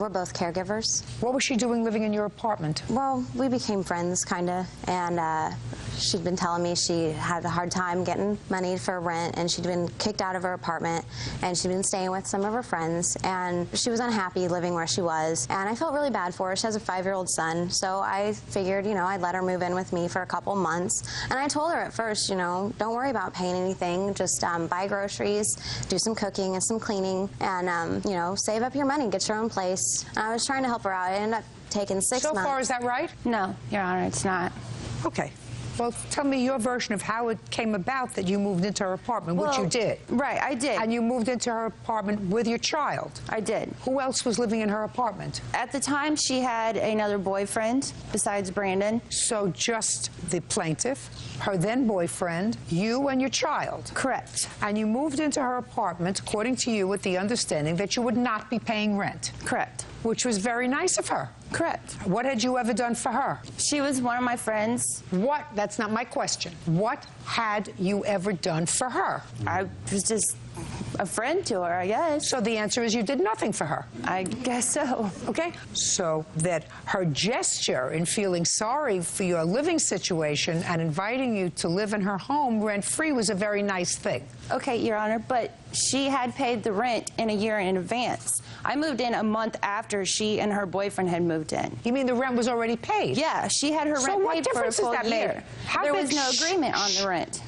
We're both caregivers. What was she doing living in your apartment? Well, we became friends, kind of, and she'd been telling me she had a hard time getting money for rent, and she'd been kicked out of her apartment, and she'd been staying with some of her friends, and she was unhappy living where she was, and I felt really bad for her. She has a 5-year-old son, so I figured, you know, I'd let her move in with me for a couple months, and I told her at first, you know, don't worry about paying anything, just buy groceries, do some cooking and some cleaning, and, you know, save up your money, get your own place. And I was trying to help her out. It ended up taking 6 months. So far, is that right? No, Your Honor, it's not. Okay. Well, tell me your version of how it came about that you moved into her apartment, which you did. Right, I did. And you moved into her apartment with your child. I did. Who else was living in her apartment? At the time, she had another boyfriend besides Brandon. So just the plaintiff, her then boyfriend, you and your child. Correct. And you moved into her apartment, according to you, with the understanding that you would not be paying rent. Correct. Which was very nice of her. Correct. What had you ever done for her? She was one of my friends. What? That's not my question. What had you ever done for her? I was just a friend to her, I guess. So the answer is you did nothing for her. I guess so. Okay? So that her gesture in feeling sorry for your living situation and inviting you to live in her home rent-free was a very nice thing. Okay, Your Honor, but she had paid the rent in a year in advance. I moved in a month after she and her boyfriend had moved in. You mean the rent was already paid? Yeah, she had her rent paid for a full year. There was no agreement on the rent.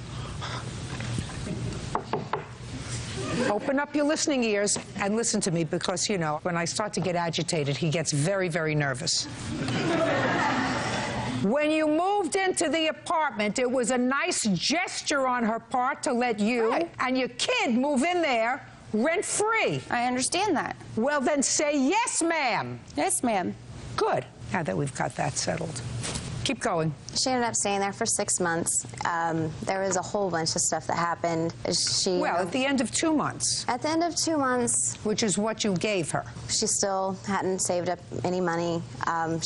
Open up your listening ears and listen to me, because, you know, when I start to get agitated, he gets very, very nervous. When you moved into the apartment, it was a nice gesture on her part to let you and your kid move in there rent-free. I understand that. Well, then say yes, ma'am. Yes, ma'am. Good. Now that we've got that settled. Keep going. She ended up staying there for 6 months. There was a whole bunch of stuff that happened. Well, at the end of 2 months. At the end of 2 months. Which is what you gave her. She still hadn't saved up any money.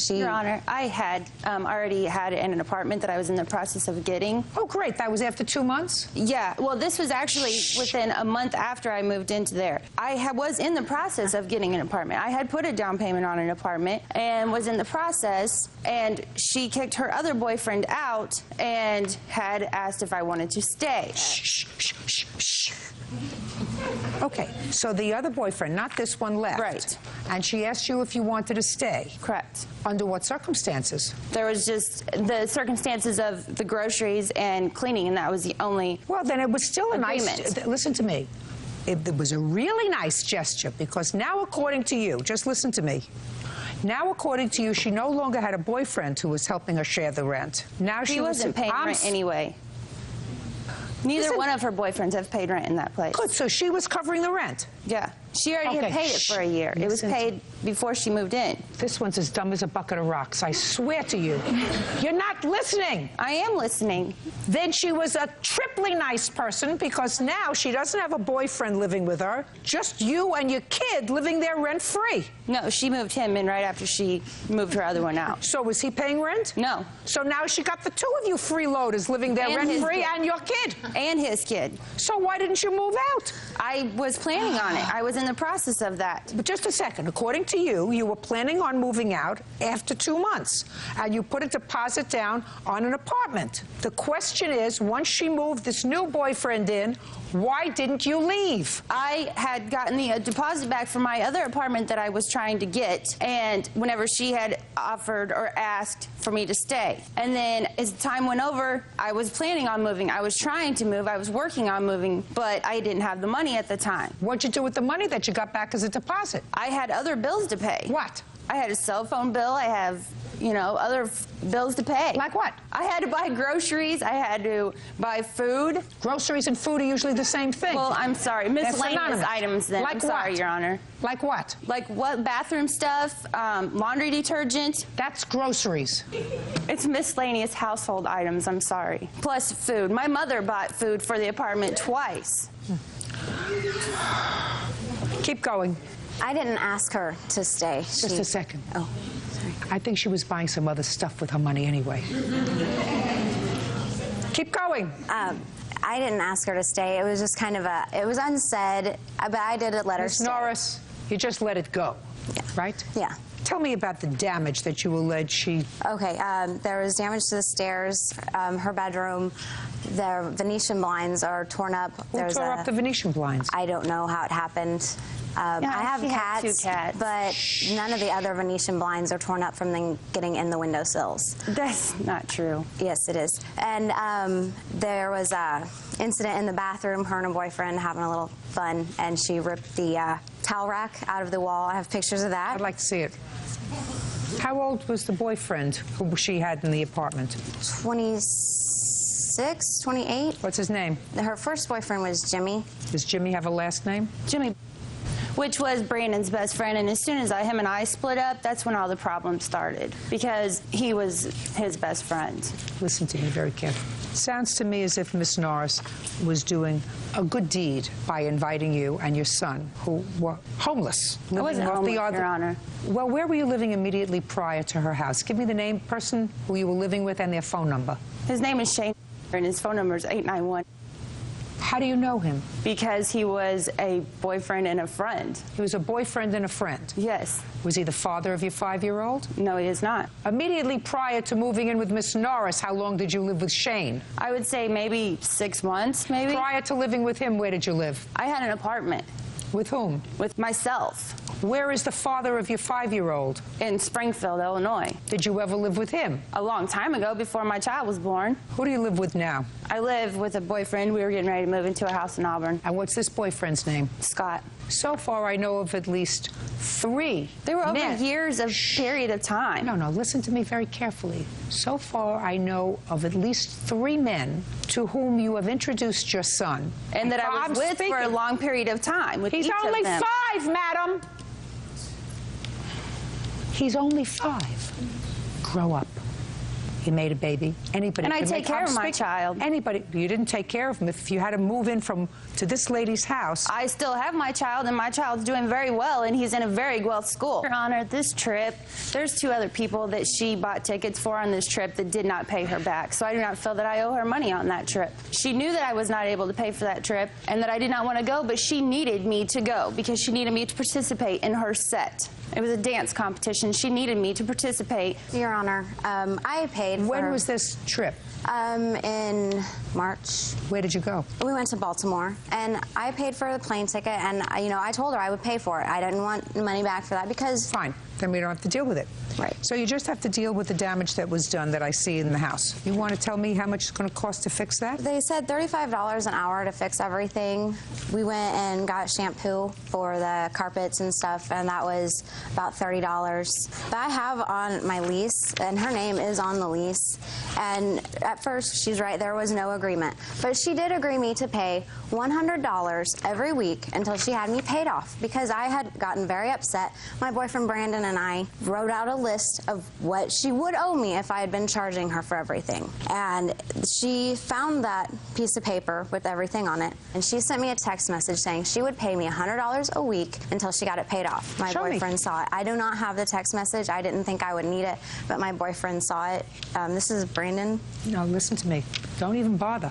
Your Honor, I had already had it in an apartment that I was in the process of getting. Oh, great. That was after 2 months? Yeah. Well, this was actually within a month after I moved into there. I was in the process of getting an apartment. I had put a down payment on an apartment and was in the process, and she kicked her other boyfriend out and had asked if I wanted to stay. Shh, shh, shh, shh. Okay, so the other boyfriend, not this one, left. Right. And she asked you if you wanted to stay. Correct. Under what circumstances? There was just the circumstances of the groceries and cleaning, and that was the only Well, then it was still a agreement. nice... Listen to me. It was a really nice gesture, because now, according to you, just listen to me. Now, according to you, she no longer had a boyfriend who was helping her share the rent. Now He wasn't paying rent anyway. Neither one of her boyfriends have paid rent in that place. Good, so she was covering the rent. Yeah. She already had paid it for a year. It was paid before she moved in. This one's as dumb as a bucket of rocks, I swear to you. You're not listening. I am listening. Then she was a triply nice person, because now she doesn't have a boyfriend living with her, just you and your kid living there rent-free. No, she moved him in right after she moved her other one out. So was he paying rent? No. So now she got the two of you freeloaders living there rent-free, and your kid. And his kid. So why didn't you move out? I was planning on it. I was in the process of that. But just a second. According to you, you were planning on moving out after 2 months, and you put a deposit down on an apartment. The question is, once she moved this new boyfriend in, why didn't you leave? I had gotten the deposit back from my other apartment that I was trying to get, and whenever she had offered or asked for me to stay. And then as time went over, I was planning on moving. I was trying to move. I was working on moving, but I didn't have the money at the time. What'd you do with the money that you got back as a deposit? I had other bills to pay. What? I had a cell phone bill. I have, you know, other bills to pay. Like what? I had to buy groceries. I had to buy food. Groceries and food are usually the same thing. Well, I'm sorry. Miscellaneous items then. Like I'm sorry, what? Your Honor. Like what? Like what? Bathroom stuff, laundry detergent. That's groceries. It's miscellaneous household items, I'm sorry. Plus food. My mother bought food for the apartment twice. Keep going. I didn't ask her to stay. Just a second. Oh, sorry. I think she was buying some other stuff with her money anyway. Keep going. I didn't ask her to stay. It was just kind of it was unsaid, but I did let her stay. Miss Norris, you just let it go. right? Yeah. Tell me about the damage that you allege she... Okay, there was damage to the stairs, her bedroom. The Venetian blinds are torn up. Who tore up the Venetian blinds? I don't know how it happened. I have she had cats, 2 cats. but none of the other Venetian blinds are torn up from them getting in the windowsills. That's not true. Yes, it is. And there was a incident in the bathroom, her and her boyfriend having a little fun, and she ripped the towel rack out of the wall. I have pictures of that. I'd like to see it. How old was the boyfriend who she had in the apartment? 26, 28. What's his name? Her first boyfriend was Jimmy. Does Jimmy have a last name? Jimmy, which was Brandon's best friend, and as soon as him and I split up, that's when all the problems started, because he was his best friend. Listen to me very carefully. Sounds to me as if Miss Norris was doing a good deed by inviting you and your son, who were homeless. I wasn't homeless, Your Honor. Well, where were you living immediately prior to her house? Give me the name, person who you were living with, and their phone number. His name is Shane, and his phone number is 891. How do you know him? Because he was a boyfriend and a friend. He was a boyfriend and a friend. Yes. Was he the father of your 5-year-old? No, he is not. Immediately prior to moving in with Miss Norris, how long did you live with Shane? I would say maybe 6 months, maybe. Prior to living with him, where did you live? I had an apartment. With whom? With myself. Where is the father of your 5-year-old? In Springfield, Illinois. Did you ever live with him? A long time ago, before my child was born. Who do you live with now? I live with a boyfriend. We were getting ready to move into a house in Auburn. And what's this boyfriend's name? Scott. So far, I know of at least 3 There were over men. years of period of time. No, listen to me very carefully. So far, I know of at least 3 men to whom you have introduced your son. And that I was I'm with speaking. for a long period of time with He's each only of them. 5, madam. He's only 5. Grow up. You made a baby. Anybody And I can take make- care I'm of my speaking- child. Anybody. You didn't take care of him. If you had to move in to this lady's house. I still have my child, and my child's doing very well, and he's in a very well school. Your Honor, this trip, there's 2 other people that she bought tickets for on this trip that did not pay her back, so I do not feel that I owe her money on that trip. She knew that I was not able to pay for that trip and that I did not want to go, but she needed me to go because she needed me to participate in her set. It was a dance competition. She needed me to participate. Your Honor, I paid for... When was this trip? In March. Where did you go? We went to Baltimore, and I paid for the plane ticket, and I told her I would pay for it. I didn't want money back for that because... Fine. Then we don't have to deal with it. Right. So you just have to deal with the damage that was done that I see in the house. You want to tell me how much it's going to cost to fix that? They said $35 an hour to fix everything. We went and got shampoo for the carpets and stuff, and that was about $30. But I have on my lease, and her name is on the lease, and at first, she's right, there was no agreement. But she did agree me to pay $100 every week until she had me paid off because I had gotten very upset. My boyfriend Brandon and I wrote out a list of what she would owe me if I had been charging her for everything. And she found that piece of paper with everything on it, and she sent me a text message saying she would pay me $100 a week until she got it paid off. My boyfriend saw it. I do not have the text message. I didn't think I would need it, but my boyfriend saw it. This is Brandon. No, listen to me. Don't even bother.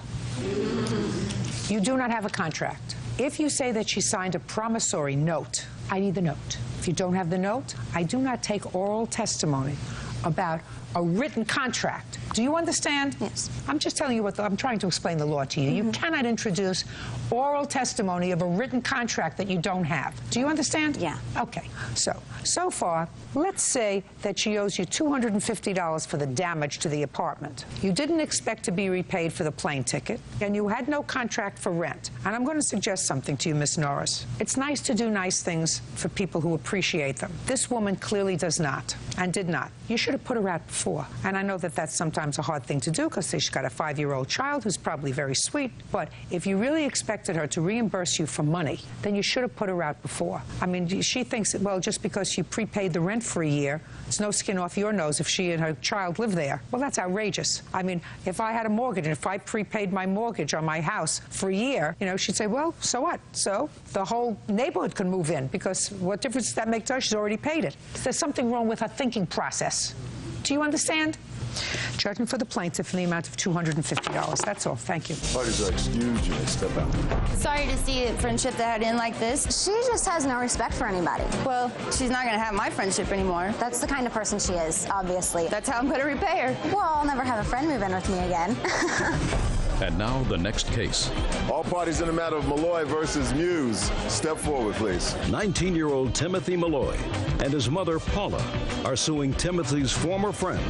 You do not have a contract. If you say that she signed a promissory note, I need the note. If you don't have the note, I do not take oral testimony about a written contract. Do you understand? Yes. I'm just telling you what I'm trying to explain the law to you. You cannot introduce oral testimony of a written contract that you don't have. Do you understand? Yeah. Okay. So far, let's say that she owes you $250 for the damage to the apartment. You didn't expect to be repaid for the plane ticket, and you had no contract for rent. And I'm going to suggest something to you, Miss Norris. It's nice to do nice things for people who appreciate them. This woman clearly does not, and did not. You should have put her out before. And I know that that's sometimes a hard thing to do because she's got a 5-year-old child who's probably very sweet. But if you really expected her to reimburse you for money, then you should have put her out before. I mean, she thinks that, well, just because you prepaid the rent for a year, it's no skin off your nose if she and her child live there. Well, that's outrageous. I mean, if I had a mortgage and if I prepaid my mortgage on my house for a year, she'd say, well, so what? So the whole neighborhood can move in because what difference does that make to her? She's already paid it. There's something wrong with her thinking process. Do you understand? Judgment for the plaintiff in the amount of $250. That's all. Thank you. Parties are excused. You may step out. Sorry to see a friendship that had end like this. She just has no respect for anybody. Well, she's not going to have my friendship anymore. That's the kind of person she is, obviously. That's how I'm going to repay her. Well, I'll never have a friend move in with me again. And now the next case. All parties in the matter of Malloy versus Muse, step forward, please. 19-year-old Timothy Malloy and his mother, Paula, are suing Timothy's former friend,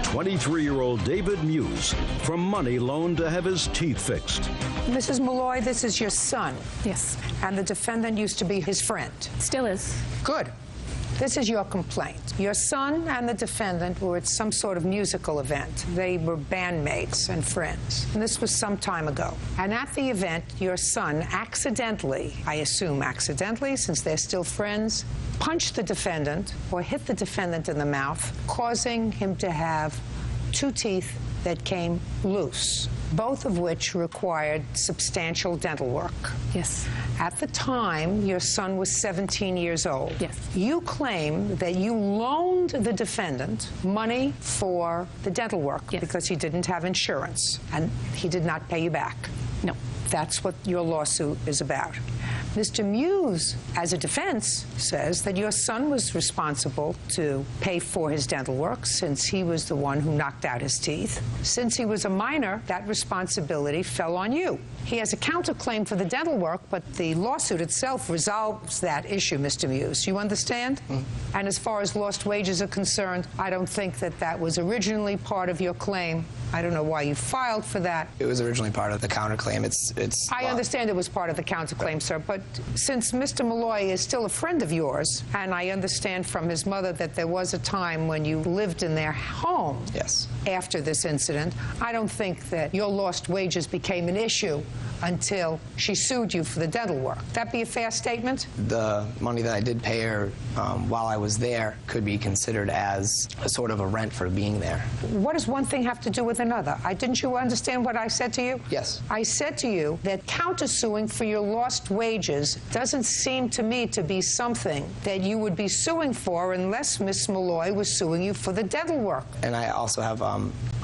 23-year-old David Muse, for money loaned to have his teeth fixed. Mrs. Malloy, this is your son. Yes. And the defendant used to be his friend. Still is. Good. This is your complaint. Your son and the defendant were at some sort of musical event. They were bandmates and friends. And this was some time ago. And at the event, your son accidentally, I assume accidentally, since they're still friends, punched the defendant or hit the defendant in the mouth, causing him to have 2 teeth that came loose, both of which required substantial dental work. Yes. At the time, your son was 17 years old. Yes. You claim that you loaned the defendant money for the dental work Yes. because he didn't have insurance, and he did not pay you back. No. That's what your lawsuit is about. Mr. Muse, as a defense, says that your son was responsible to pay for his dental work since he was the one who knocked out his teeth. Since he was a minor, that responsibility fell on you. He has a counterclaim for the dental work, but the lawsuit itself resolves that issue, Mr. Muse. You understand? And as far as lost wages are concerned, I don't think that that was originally part of your claim. I don't know why you filed for that. It was originally part of the counterclaim. I understand it was part of the counterclaim, sir, but since Mr. Malloy is still a friend of yours, and I understand from his mother that there was a time when you lived in their home Yes. after this incident, I don't think that your lost wages became an issue until she sued you for the dental work. That be a fair statement? The money that I did pay her while I was there could be considered as a sort of a rent for being there. What does one thing have to do with another? Didn't you understand what I said to you? Yes. I said to you that countersuing for your lost wages doesn't seem to me to be something that you would be suing for unless Miss Malloy was suing you for the dental work. And I also have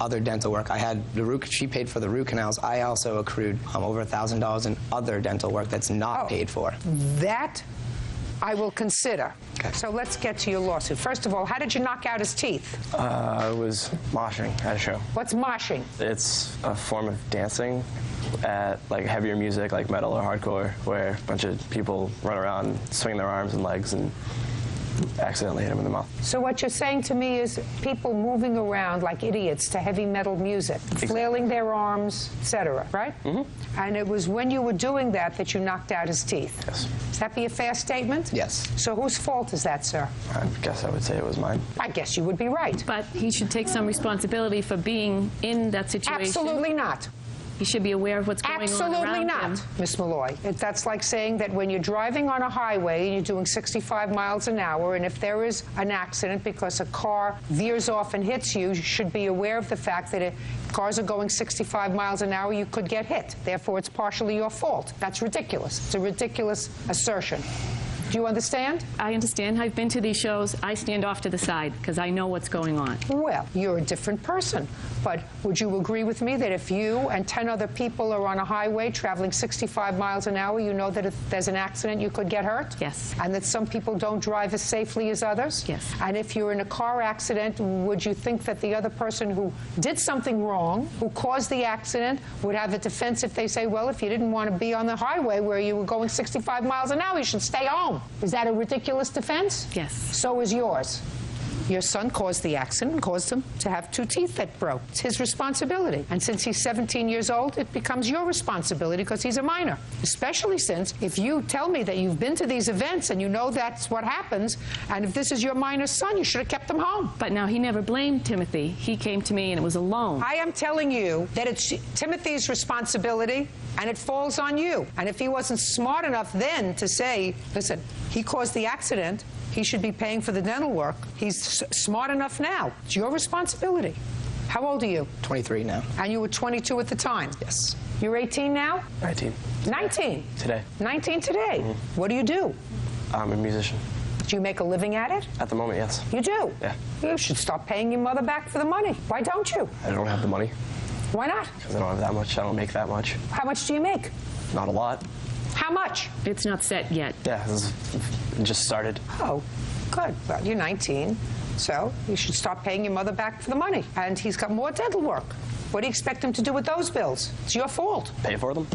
other dental work. I had the root. She paid for the root canals. I also accrued over $1,000 in other dental work that's not paid for. That I will consider. Okay. So let's get to your lawsuit. First of all, how did you knock out his teeth? I was moshing at a show. What's moshing? It's a form of dancing at like heavier music, like metal or hardcore, where a bunch of people run around swinging their arms and legs and accidentally hit him in the mouth. So what you're saying to me is people moving around like idiots to heavy metal music, flailing their arms, etc., right? Mm-hmm. And it was when you were doing that that you knocked out his teeth? Yes. Does that be a fair statement? Yes. So whose fault is that, sir? I guess I would say it was mine. I guess you would be right. But he should take some responsibility for being in that situation. Absolutely not. He should be aware of what's going on Absolutely around not, him. Miss Malloy. That's like saying that when you're driving on a highway and you're doing 65 miles an hour, and if there is an accident because a car veers off and hits you, you should be aware of the fact that if cars are going 65 miles an hour, you could get hit. Therefore, it's partially your fault. That's ridiculous. It's a ridiculous assertion. Do you understand? I understand. I've been to these shows. I stand off to the side because I know what's going on. Well, you're a different person. But would you agree with me that if you and 10 other people are on a highway traveling 65 miles an hour, you know that if there's an accident, you could get hurt? Yes. And that some people don't drive as safely as others? Yes. And if you're in a car accident, would you think that the other person who did something wrong, who caused the accident, would have a defense if they say, well, if you didn't want to be on the highway where you were going 65 miles an hour, you should stay home? Is that a ridiculous defense? Yes. So is yours. Your son caused the accident and caused him to have 2 teeth that broke. It's his responsibility. And since he's 17 years old, it becomes your responsibility because he's a minor. Especially since if you tell me that you've been to these events and you know that's what happens, and if this is your minor son, you should have kept him home. But now he never blamed Timothy. He came to me and it was a loan. I am telling you that it's Timothy's responsibility and it falls on you. And if he wasn't smart enough then to say, listen, he caused the accident, he should be paying for the dental work. He's smart enough now. It's your responsibility. How old are you? 23 now. And you were 22 at the time? Yes. You're 18 now? 19. 19? Today. 19 today. What do you do? I'm a musician. Do you make a living at it? At the moment, yes. You do? Yeah. You should start paying your mother back for the money. Why don't you? I don't have the money Why not? because I don't have that much. I don't make that much. How much do you make? Not a lot. How much? It's not set yet. Yeah, it just started. Oh, good. Well, you're 19, so you should start paying your mother back for the money. And he's got more dental work. What do you expect him to do with those bills? It's your fault. Pay for them.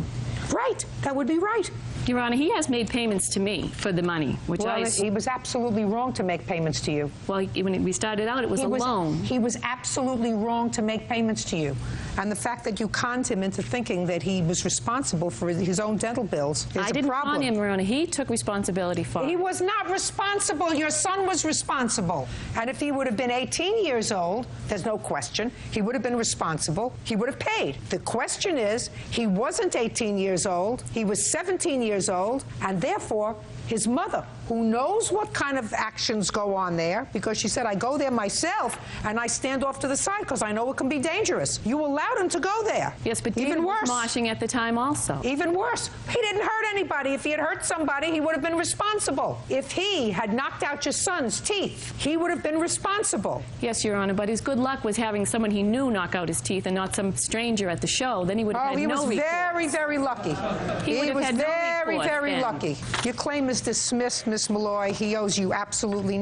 Right. That would be right. Your Honor, he has made payments to me for the money, which Well, he was absolutely wrong to make payments to you. well, when we started out, it was a loan. He was absolutely wrong to make payments to you. And the fact that you conned him into thinking that he was responsible for his own dental bills is I didn't a problem. con him, Your Honor. He took responsibility for He it. was not responsible. Your son was responsible. And if he would have been 18 years old, there's no question, he would have been responsible. He would have paid. The question is, he wasn't 18 years old. He was 17 years old. And therefore, his mother, who knows what kind of actions go on there, because she said, I go there myself and I stand off to the side because I know it can be dangerous. You allowed him to go there. Yes, but David even was worse. moshing at the time also. Even worse, he didn't hurt anybody. If he had hurt somebody, he would have been responsible. If he had knocked out your son's teeth, he would have been responsible. Yes, Your Honor, but his good luck was having someone he knew knock out his teeth and not some stranger at the show. Then he would have Oh, had he no was recourse. very, very lucky. He would have was had no very, recourse very then. lucky. Your claim is dismissed, Miss Malloy. He owes you absolutely